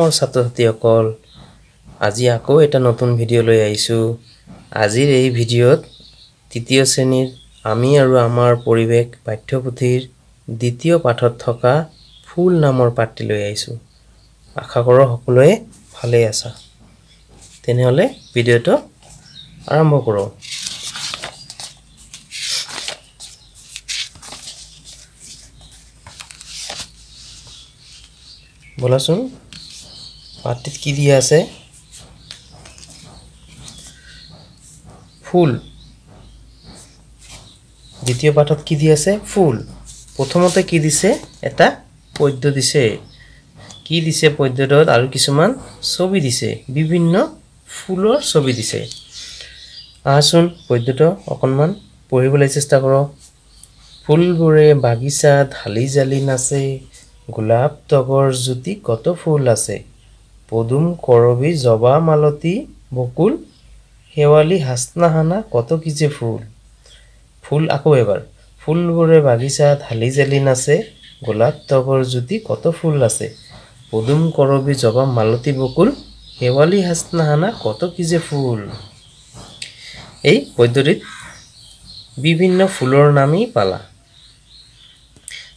মৰমৰ ছাত্ৰ-ছাত্ৰীসকল আজি আকৌ এটা নতুন ভিডিও লৈ আহিছো আজিৰ এই ভিডিওত তৃতীয় শ্ৰেণীৰ আমি আৰু আমাৰ পৰিৱেশ পাঠ্যপুথিৰ দ্বিতীয় পাঠত থকা ফুল নামৰ পাঠটি লৈ আহিছো আশা কৰো সকলোৱে ভালে আছা তেনেহলে ভিডিওটো আৰম্ভ কৰো বলাচোন পাঠটিত কি দিয়া আছে ফুল দ্বিতীয় পাঠত কি দিয়া আছে ফুল প্ৰথমতে কি দিছে এটা পদ্য দিছে কি দিছে পদ্যটোত আৰু কিছুমান ছবি দিছে বিভিন্ন ফুলৰ ছবি দিছে আসুন পদ্যটো অকনমান পঢ়িবলৈ চেষ্টা কৰক ফুলবোৰে বাগিচা ঢালি জালি নাচে গোলাপ তগৰ জুতি কত ফুল আছে পদুম কৰবি জবা মালতী বকুল হেৱালি হাসনাহানা কত কি যে ফুল ফুল আকৌ এবাৰ ফুলবোৰে বাগিচা ঢালি জালি নাচে গোলাপ তগৰ জুতি কত ফুল আছে পদুম কৰবি জবা মালতী বকুল হেৱালি হাসনাহানা কত কি যে ফুল এই পদ্যটিত বিভিন্ন ফুলৰ নামই পালা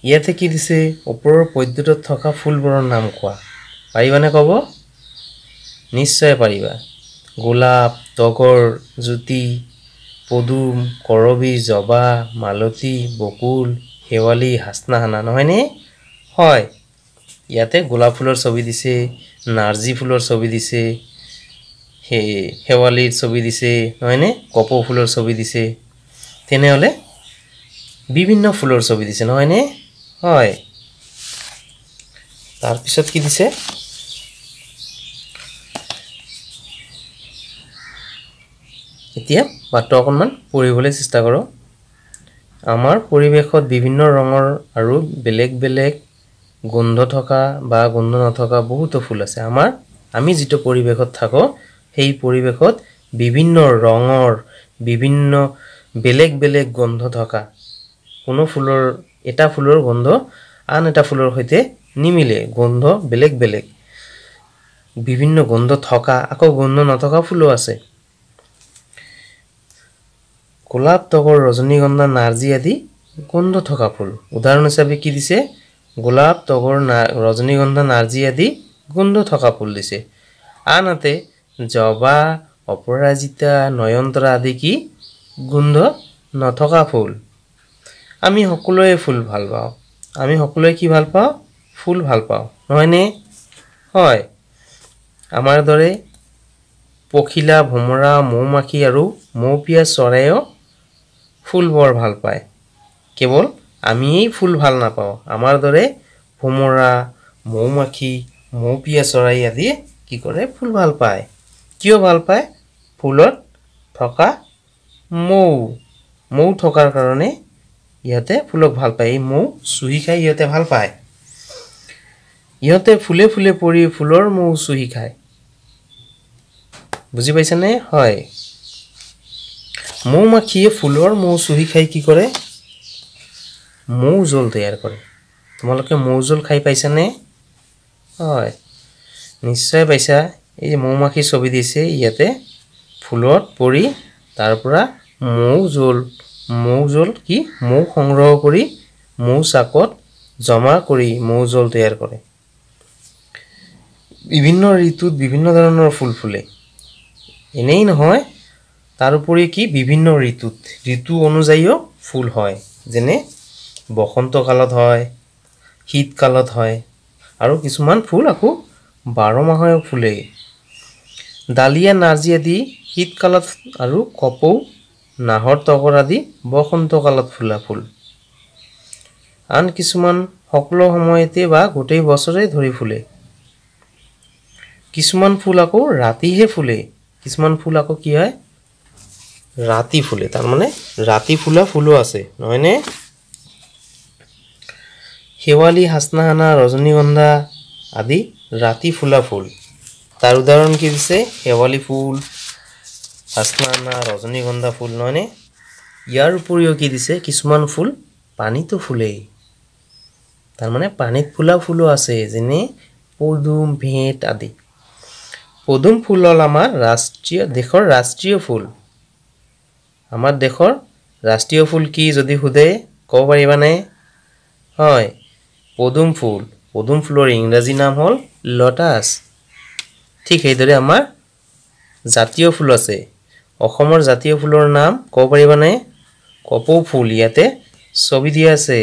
ইয়াতে কি দিছে ওপৰৰ পদ্যটোত থকা ফুলবোৰৰ নাম কোৱা পাৰিবানে কব নিশ্চয় পাৰিবা গোলাপ তগৰ জুতি পদুম কৰবি জবা মালতী বকুল হেৱালি হাসনাহানা নহয়নে হয় ইয়াতে গোলাপ ফুলৰ ছবি দিছে নাৰ্জী ফুলৰ ছবি দিছে হেৱালিৰ ছবি দিছে নহয়নে কপৌ ফুলৰ ছবি দিছে তেনেহলে বিভিন্ন ফুলৰ ছবি দিছে নহয়নে হয় তাৰ পিছত কি দিছে এতিয়া পাঠটো অকনমান পঢ়িবলৈ চেষ্টা কৰক আমাৰ পৰিৱেশত বিভিন্ন ৰঙৰ আৰু বেলেগ বেলেগ গন্ধ থকা বা গন্ধ নথকা বহুত ফুল আছে আমি যেটো পৰিৱেশত থাকো সেই পৰিৱেশত বিভিন্ন ৰঙৰ বিভিন্ন বেলেগ বেলেগ গন্ধ থকা কোনো ফুলৰ এটা ফুলৰ গন্ধ আন এটা ফুলৰ সৈতে নিমিলে গন্ধ বেলেগ বেলেগ বিভিন্ন গন্ধ থকা আকৌ গন্ধ নথকা ফুলো আছে গোলাপ তগৰ ৰজনীগন্ধা নাৰ্জী আদি গন্ধ থকা ফুল উদাহৰণ হিচাপে কি দিছে গোলাপ তগৰ ৰজনীগন্ধা নাৰ্জী আদি গন্ধ থকা ফুল দিছে আনহাতে জবা অপৰাজিতা নয়নতৰা আদি কি গন্ধ নথকা ফুল আমি সকলোৱে ফুল ভাল পাওঁ আমি সকলোৱে কি ভাল পাওঁ ফুল ভাল পাওঁ নহয়নে হয় আমাৰ দৰে পখিলা ভমৰা মৌমাখি আৰু মৌপিয়া চৰাইও ফুল বৰ ভাল পায় কেৱল আমিই ফুল ভাল নাপাওঁ আমাৰ দৰে ভমৰা মৌমাখি মৌপিয়া চৰাই আদি কি কৰে ফুল ভাল পায় কিয় ভাল পায় ফুলত থকা মৌ থকাৰ কাৰণে ইহতে ফুলক ভাল পায় এই মৌ চুহি খাই ইহতে ভাল পায় ইহতে ফুলে ফুলে পৰি ফুলৰ মৌ চুহি খায় বুজি পাইছানে হয় মৌমাখিয়ে ফুলৰ মৌ চুহি খাই কি কৰে মৌ জল তৈয়াৰ কৰে তোমালোকে মৌ জল খাই পাইছানে হয় নিশ্চয় পাইছা এই মৌমাখি ছবি দিছে ইয়াতে ফুলত পৰি তাৰ পৰা মৌ জল কি মৌ সংগ্ৰহ কৰি মৌ চাকত জমা কৰি মৌ জল তৈয়াৰ কৰে বিভিন্ন ঋতুত বিভিন্ন ধৰণৰ ফুল ফুলে এনেই নহয় তাৰ উপৰি কি বিভিন্ন ঋতু অনুযায়ীও ফুল হয় যেনে বসন্ত কালত হয় শীত কালত হয় আৰু কিছুমান ফুল আকৌ 12 মাহে ফুলে ডালিয়া নাৰ্জী আদি শীত কালত আৰু কপৌ নাহৰ তগৰ আদি বসন্ত কালত ফুলা ফুল আন কিছুমান সকলো সময়তে বা গোটেই বছৰে ধৰি ফুলে কিছুমান ফুল আকৌ ৰাতিহে ফুলে কিছুমান ফুল আকৌ কি হয় ৰাতি ফুলে তাৰ মানে ৰাতি ফুলা ফুলো আছে নহয়নে হেৱালি হাসনাহানা ৰজনীগন্ধা আদি ৰাতি ফুলা ফুল তাৰ উদাহৰণ কি দিছে হেৱালি ফুল হাসনাহানা ৰজনীগন্ধা ফুল নহয়নে ইয়াৰ উপৰিও কি দিছে কিছুমান ফুল পানীতো ফুলে তাৰ মানে পানীত ফুলা ফুলো আছে যেনে পদুম ভেঁট আদি পদুম ফুল হ'ল আমাৰ দেশৰ ৰাষ্ট্ৰীয় ফুল আমাৰ দেশৰ ৰাষ্ট্ৰীয় ফুল কি যদি সুধে ক'ব পাৰিবানে হয় পদুম ফুলৰ ইংৰাজী নাম হ'ল লটাছ ঠিক সেইদৰে আমাৰ জাতীয় ফুল আছে অসমৰ জাতীয় ফুলৰ নাম ক'ব পাৰিবানে কপৌ ফুল ইয়াতে ছবি দিয়া আছে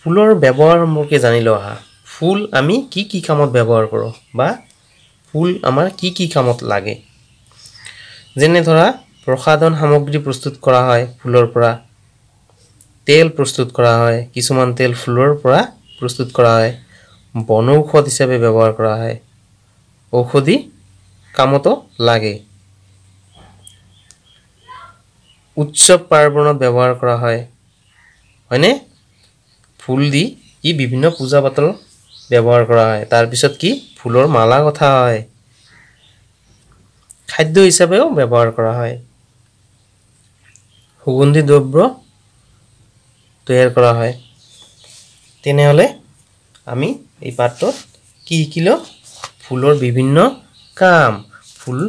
ফুলৰ ব্যৱহাৰ সম্পৰ্কে জানি লোৱা ফুল আমি কি কামত ব্যৱহাৰ কৰোঁ বা ফুল আমাৰ কি কামত লাগে যেনে ধৰা প্ৰসাধন সামগ্ৰী প্ৰস্তুত কৰা হয় ফুলৰ পৰা তেল প্ৰস্তুত কৰা হয় কিছুমান তেল ফুলৰ পৰা প্ৰস্তুত কৰা হয় বনৌষধ হিচাপে ব্যৱহাৰ কৰা হয় ঔষধি কামতো লাগে উৎসৱ পাৰ্বণত ব্যৱহাৰ কৰা হয় হয়নে ফুল দি ই বিভিন্ন পূজা পাতল ব্যৱহাৰ কৰা হয় তাৰ পিছত কি ফুলৰ মালা গঠা হয় খাদ্য হিচাপেও ব্যৱহাৰ কৰা হয় সুগন্ধি দ্ৰব্য তৈয়াৰ কৰা হয় তেনেহলে আমি এই পাঠত কি শিকিলো ফুলৰ বিভিন্ন কাম ফুল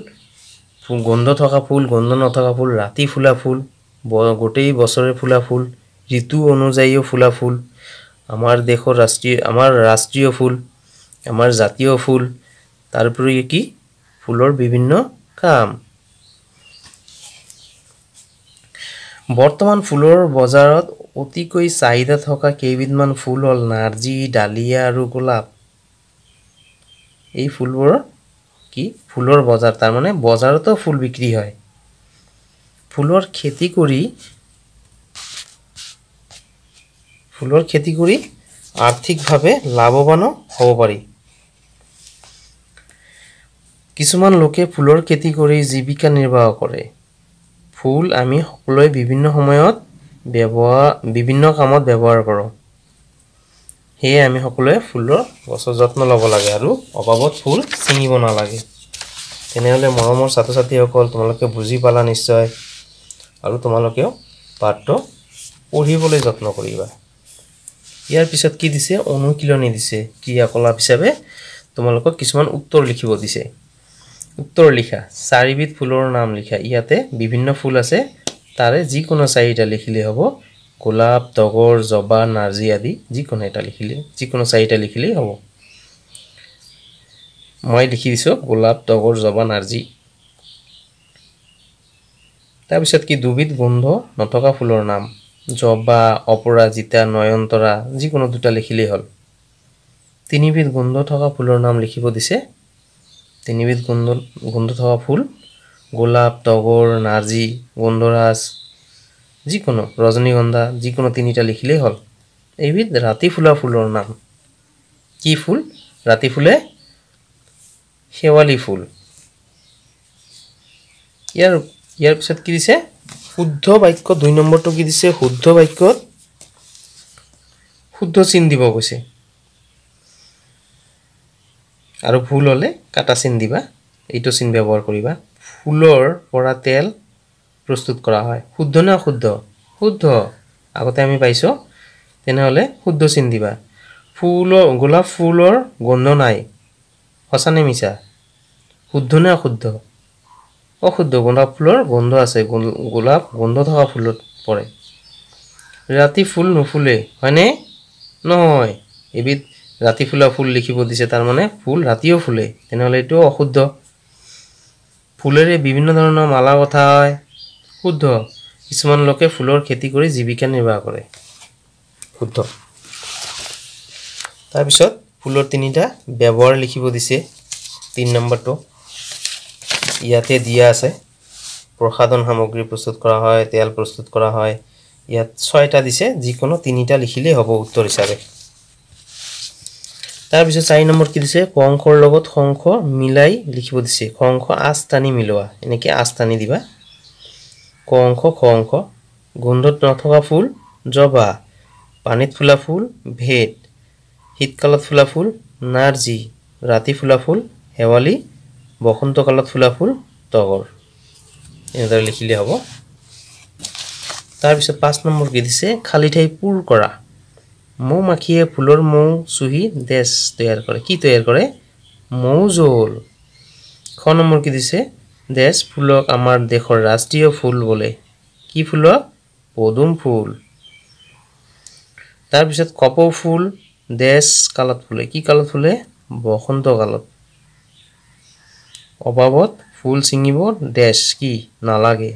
গন্ধ থকা ফুল গন্ধ নথকা ফুল ৰাতি ফুলা ফুল গোটেই বছৰে ফুলা ফুল ঋতু অনুযায়ীও ফুলা ফুল আমাৰ দেশৰ ৰাষ্ট্ৰীয় ফুল আমাৰ জাতীয় ফুল তাৰোপৰি কি ফুলৰ বিভিন্ন কাম বৰ্তমান ফুলৰ বজাৰত অতিকৈ চাহিদা থকা কেইবিধমান ফুল হ'ল নাৰ্জী ডালিয়া আৰু গোলাপ এই ফুলবোৰ কি ফুলৰ বজাৰ তাৰ মানে বজাৰতো ফুল বিক্ৰী হয় ফুলৰ খেতি কৰি আৰ্থিকভাৱে লাভৱান হ'ব পাৰি কিছুমান লোকে ফুলৰ খেতি কৰি জীৱিকা নিৰ্বাহ কৰে ফুল আমি সকলোৱে বিভিন্ন সময়ত বিভিন্ন কামত ব্যৱহাৰ কৰোঁ সেয়ে আমি সকলোৱে ফুলৰ গছৰ যত্ন ল'ব লাগে আৰু অভাৱত ফুল ছিঙিব নালাগে তেনেহলে মৰমৰ ছাত্ৰ ছাত্ৰীসকল তোমালোকে বুজি পালা নিশ্চয় আৰু তোমালোকেও পাঠটো পঢ়িবলৈ যত্ন কৰিবা ইয়াৰ পিছত কি দিছে অনুশীলনী দিছে ক্ৰিয়াকলাপ হিচাপে তোমালোকক কিছুমান উত্তৰ লিখিব দিছে উত্তৰ লিখা চাৰিবিধ ফুলৰ নাম লিখা ইয়াতে বিভিন্ন ফুল আছে তাৰে যিকোনো চাৰিটা লিখিলে হ'ব গোলাপ তগৰ জবা নাৰ্জী আদি যিকোনো চাৰিটা লিখিলেই হ'ব মই লিখি দিছো গোলাপ তগৰ জবা নাৰ্জী তাৰ পিছত কি দুবিধ গন্ধ নথকা ফুলৰ নাম জবা অপৰাজিতা নয়নতৰা যিকোনো দুটা লিখিলেই হ'ল তিনিবিধ গন্ধ থকা ফুলৰ নাম লিখিব দিছে তিনিবিধ গন্ধ থকা ফুল গোলাপ তগৰ নাৰ্জী গন্ধৰাজ যিকোনো ৰজনীগন্ধা যিকোনো তিনিটা লিখিলেই হ'ল এইবিধ ৰাতি ফুলা ফুলৰ নাম কি ফুল ৰাতি ফুলে শেৱালি ফুল ইয়াৰ পিছত কি দিছে শুদ্ধ বাক্য 2 নম্বৰটো কি দিছে শুদ্ধ বাক্যত শুদ্ধ চিন দিব কৈছে আৰু ভুল হলে কাটা চিন দিবা এইটো চিন ব্যৱহাৰ কৰিবা ফুলৰ পৰা তেল প্ৰস্তুত কৰা হয় শুদ্ধ না অশুদ্ধ শুদ্ধ আগতে আমি পাইছো তেনেহলে শুদ্ধ চিন দিবা গোলাপ ফুলৰ গন্ধ নাই সঁচা নে মিছা শুদ্ধ না অশুদ্ধ অশুদ্ধ গোলাপ ফুলৰ গন্ধ আছে গোলাপ গন্ধ থকা ফুলত পৰে ৰাতি ফুল নুফুলে হয়নে নহয় এবিধ ৰাতি ফুলা ফুল লিখিব দিছে তাৰ মানে ফুল ৰাতিও ফুলে তেনেহলে এটো অশুদ্ধ ফুলেৰে বিভিন্ন ধৰণৰ মালা গঠা হয় শুদ্ধ কিছুমান লোকে ফুলৰ খেতি কৰি জীৱিকা নিৰ্বাহ কৰে শুদ্ধ তাৰ পিছত ফুলৰ তিনিটা ব্যৱহাৰ লিখিব দিছে 3 নম্বৰটো ইয়াতে দিয়া আছে প্ৰসাধন সামগ্ৰী প্ৰস্তুত কৰা হয় তেল প্ৰস্তুত কৰা হয় ইয়াত 6টা দিছে যিকোনো 3টা লিখিলে হ'ব উত্তৰ হিচাপে তাৰ পিছত 4 নম্বৰ কি দিছে ক অংকৰ লগত খ অংক মিলাই লিখিব দিছে খ অংক আস্তানি মিলোৱা এনেকে আস্তানি দিবা ক অংক খ অংক গন্ধত নথকা ফুল জবা পানীত ফুলা ফুল ভেট শীতকালত ফুলা ফুল নাৰ্জী ৰাতি ফুলা ফুল শেৱালি বসন্তকালত ফুলা ফুল তগৰ এনেদৰে লিখিলে হ'ব তাৰ পিছত 5 নম্বৰ কি দিছে খালি ঠাই পূৰ কৰা মৌমাখিয়ে ফুলৰ মৌ চুহি দেশ তৈয়াৰ কৰে কি তৈয়াৰ কৰে মৌজোল খ নম্বৰ কি দিছে দেশ ফুলক আমাৰ দেশৰ ৰাষ্ট্ৰীয় ফুল বোলে কি ফুলক পদুম ফুল তাৰ পিছত কপৌ ফুল দেশ কালত ফুলে কি কালত ফুলে বসন্ত কালত অভাৱত ফুল ছিঙিব দেশ কি নালাগে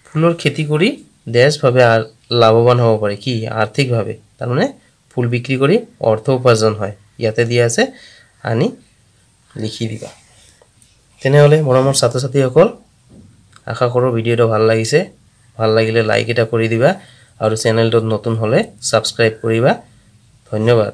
ফুলৰ খেতি কৰি দেশভাৱে লাভৱান হ'ব পাৰে কি আৰ্থিকভাৱে তাৰমানে ফুল বিক্ৰী কৰি অৰ্থ উপাৰ্জন হয় ইয়াতে দিয়া আছে আনি লিখি দিবা তেনেহলে মৰমৰ ছাত্ৰ ছাত্ৰীসকল আশা কৰো ভিডিওটো ভাল লাগিছে ভাল লাগিলে লাইক এটা কৰি দিবা আৰু চেনেলটো নতুন হলে সাবস্ক্ৰাইব কৰিবা ধন্যবাদ